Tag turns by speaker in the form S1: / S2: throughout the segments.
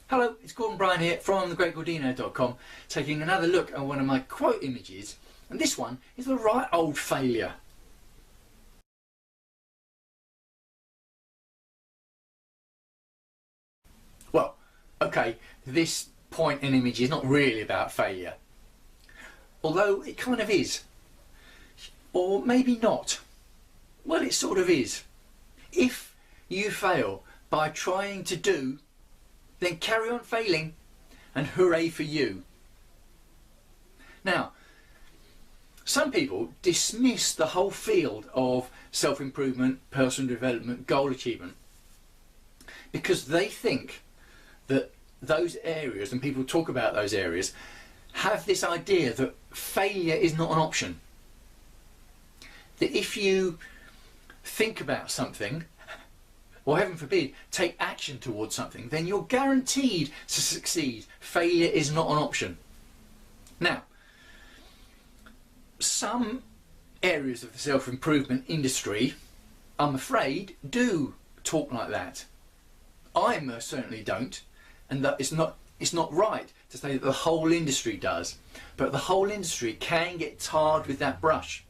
S1: Hello, it's Bryan here from thegreatgordino.com, taking another look at one of my quote images, and this one is the right old failure. Well, okay, this point and image is not really about failure, although it kind of is, or maybe not. Well, it sort of is. If you fail by trying to do, then carry on failing and hooray for you. Now, some people dismiss the whole field of self-improvement, personal development, goal achievement because they think that those areas, and people talk about those areas, have this idea that failure is not an option. That if you think about something, or heaven forbid, take action towards something, then you're guaranteed to succeed. Failure is not an option. Now, some areas of the self-improvement industry, I'm afraid, do talk like that. I most certainly don't, and that it's not right to say that the whole industry does, but the whole industry can get tarred with that brush.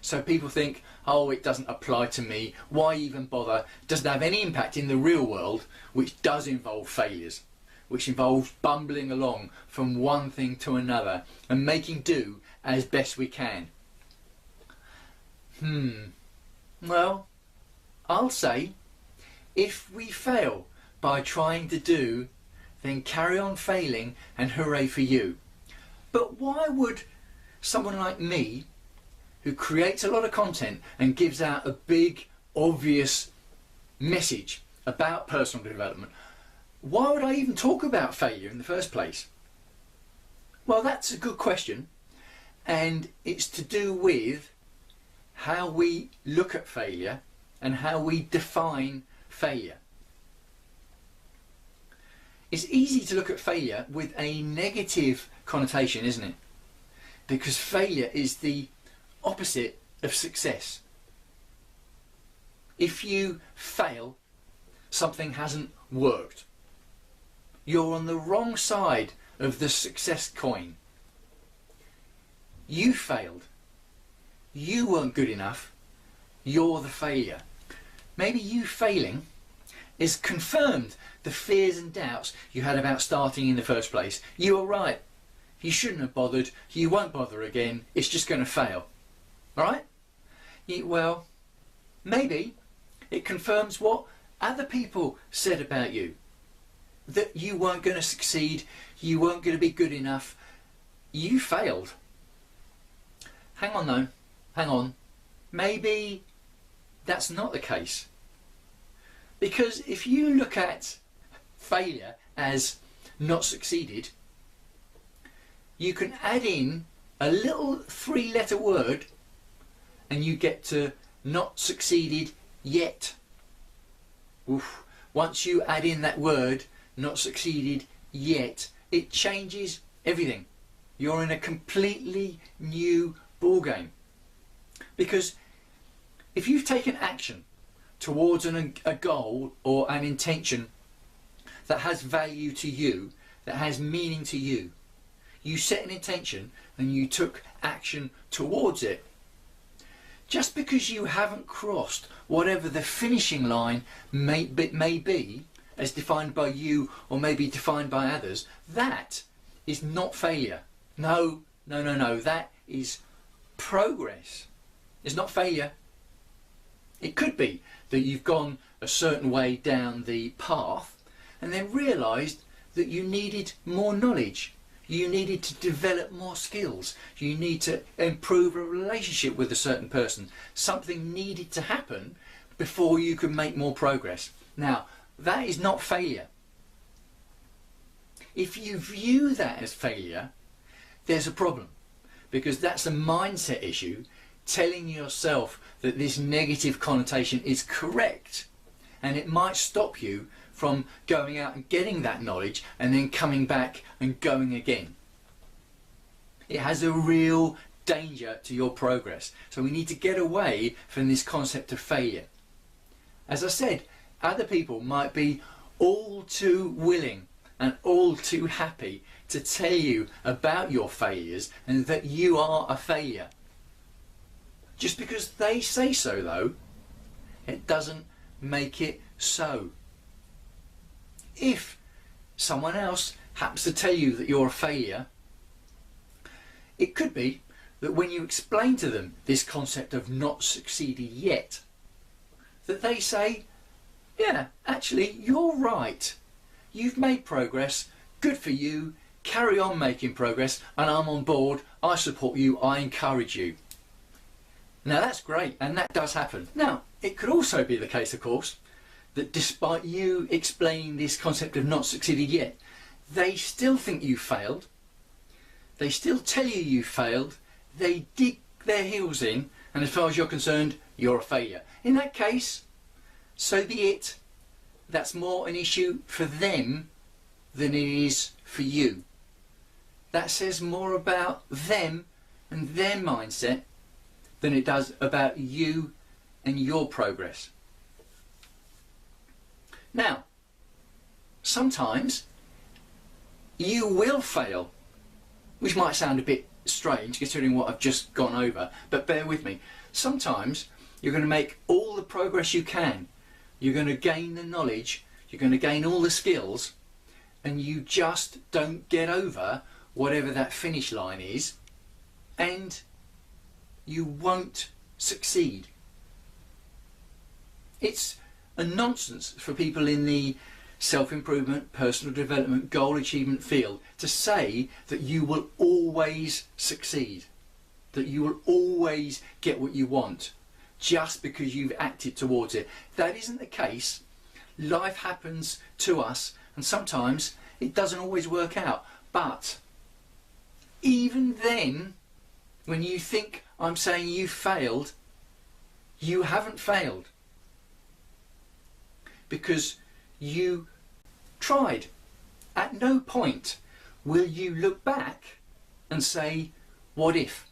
S1: So people think, oh, it doesn't apply to me, why even bother? It doesn't have any impact in the real world, which does involve failures, which involves bumbling along from one thing to another and making do as best we can. Well, I'll say, if we fail by trying to do, then carry on failing and hooray for you. But why would someone like me, who creates a lot of content and gives out a big, obvious message about personal development, why would I even talk about failure in the first place? Well, that's a good question, and it's to do with how we look at failure and how we define failure. It's easy to look at failure with a negative connotation, isn't it? Because failure is the opposite of success. If you fail, something hasn't worked. You're on the wrong side of the success coin. You failed. You weren't good enough. You're the failure. Maybe you failing is confirmed the fears and doubts you had about starting in the first place. You were right. You shouldn't have bothered. You won't bother again. It's just going to fail. Alright? Well, maybe it confirms what other people said about you. That you weren't going to succeed, you weren't going to be good enough, you failed. Hang on though, hang on. Maybe that's not the case. Because if you look at failure as not succeeded, you can add in a little three-letter word and you get to not succeeded yet. Oof. Once you add in that word, not succeeded yet, it changes everything. You're in a completely new ballgame. Because if you've taken action towards a goal or an intention that has value to you, that has meaning to you, you set an intention and you took action towards it. Just because you haven't crossed whatever the finishing line may be, as defined by you or maybe defined by others, that is not failure. No, that is progress. It's not failure. It could be that you've gone a certain way down the path and then realised that you needed more knowledge. You needed to develop more skills. You need to improve a relationship with a certain person. Something needed to happen before you could make more progress. Now, that is not failure. If you view that as failure, there's a problem. Because that's a mindset issue, telling yourself that this negative connotation is correct. And it might stop you from going out and getting that knowledge and then coming back and going again. It has a real danger to your progress. So we need to get away from this concept of failure. As I said, other people might be all too willing and all too happy to tell you about your failures and that you are a failure. Just because they say so though, it doesn't make it so. If someone else happens to tell you that you're a failure, it could be that when you explain to them this concept of not succeeded yet, that they say, yeah, actually you're right. You've made progress, good for you, carry on making progress, and I'm on board, I support you, I encourage you. Now that's great, and that does happen. Now, it could also be the case, of course, that despite you explaining this concept of not succeeded yet, they still think you failed, they still tell you you failed, they dig their heels in, and as far as you're concerned, you're a failure. In that case, so be it. That's more an issue for them than it is for you. That says more about them and their mindset than it does about you and your progress. Now, sometimes you will fail, which might sound a bit strange considering what I've just gone over, but bear with me. Sometimes you're going to make all the progress you can. You're going to gain the knowledge, you're going to gain all the skills, and you just don't get over whatever that finish line is, and you won't succeed. It's a nonsense for people in the self-improvement, personal development, goal achievement field to say that you will always succeed, that you will always get what you want just because you've acted towards it. That isn't the case. Life happens to us, and sometimes it doesn't always work out. But even then, when you think I'm saying you failed, you haven't failed, because you tried. At no point will you look back and say, what if?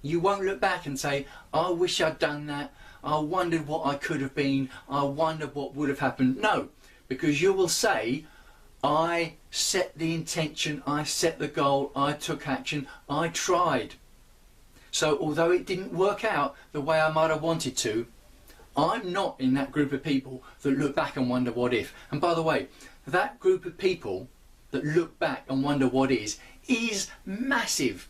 S1: You won't look back and say, I wish I'd done that, I wondered what I could have been, I wondered what would have happened. No, because you will say, I set the intention, I set the goal, I took action, I tried. So although it didn't work out the way I might have wanted to, I'm not in that group of people that look back and wonder what if. And by the way, that group of people that look back and wonder what is massive.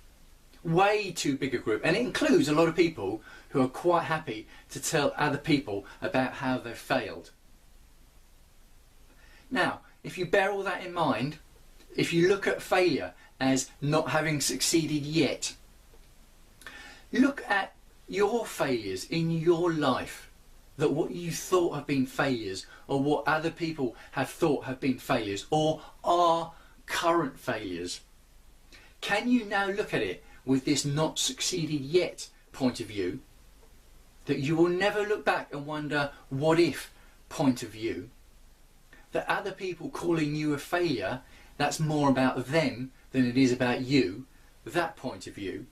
S1: Way too big a group, and it includes a lot of people who are quite happy to tell other people about how they've failed. Now, if you bear all that in mind, if you look at failure as not having succeeded yet, look at your failures in your life, that what you thought have been failures, or what other people have thought have been failures, or are current failures. Can you now look at it with this not succeeded yet point of view, that you will never look back and wonder what if point of view, that other people calling you a failure, that's more about them than it is about you, that point of view?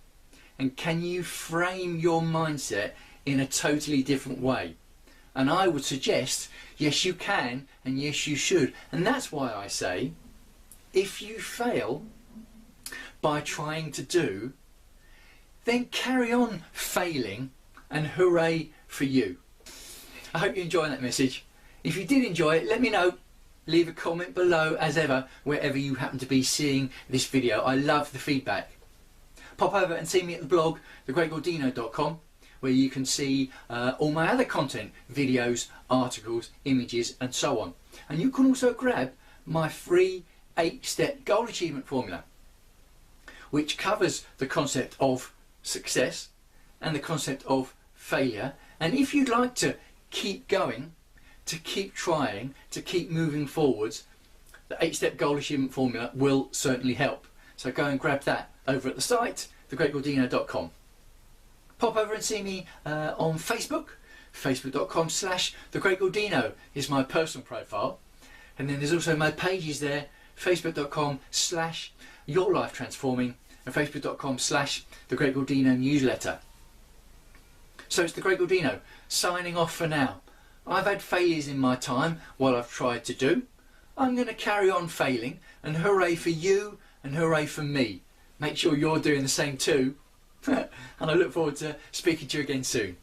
S1: And can you frame your mindset in a totally different way? And I would suggest, yes you can, and yes you should. And that's why I say, if you fail by trying to do, then carry on failing, and hooray for you. I hope you enjoyed that message. If you did enjoy it, let me know. Leave a comment below as ever, wherever you happen to be seeing this video. I love the feedback. Pop over and see me at the blog, thegreatgordino.com, where you can see all my other content, videos, articles, images and so on. And you can also grab my free 8-step goal achievement formula, which covers the concept of success and the concept of failure. And if you'd like to keep going, to keep trying, to keep moving forwards, the 8-step goal achievement formula will certainly help. So go and grab that over at the site, thegreatgordino.com. Pop over and see me on Facebook. Facebook.com/thegreatgordino is my personal profile. And then there's also my pages there, Facebook.com/yourlifetransforming and Facebook.com/thegreatgordino newsletter. So it's the Great Gordino signing off for now. I've had failures in my time while I've tried to do. I'm going to carry on failing, and hooray for you and hooray for me. Make sure you're doing the same too. And I look forward to speaking to you again soon.